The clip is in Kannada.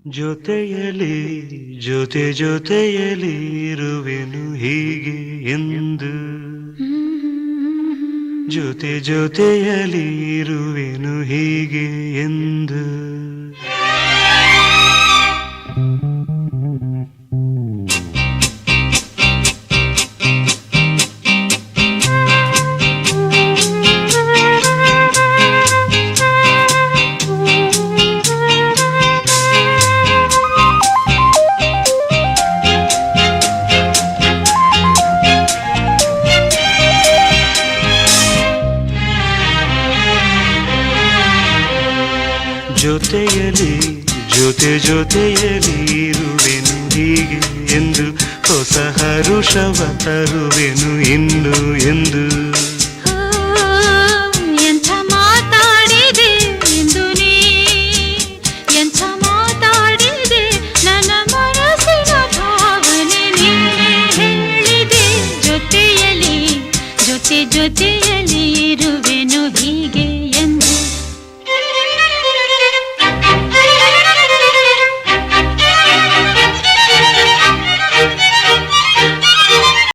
ಜೊತೆಯಲಿ ಜೊತೆಯಲಿ ಇರುವೆನು ಹೀಗೆ ಎಂದು ಜೊತೆಯಲಿ ಇರುವೆನು ಹೀಗೆ ಎಂದು ಜೊತೆಯಲಿ ಜೊತೆಯಲಿ ಇರುವೆನು ಹೀಗೆ ಎಂದು ಹೊಸ ಹರುಷವ ತರುವೆನು ಇನ್ನು ಎಂದು ಎಂಥ ಮಾತಾಡಿದೆ ಎಂದು ನೀ ಎಂಥ ಮಾತಾಡಿದೆ ನನ್ನ ಮನಸ್ಸಿನ ಭಾವನೆ ನೀನೇ ಹೇಳಿದೆ ಜೊತೆಯಲಿ ಜೊತೆಯಲಿ ಇರುವೆ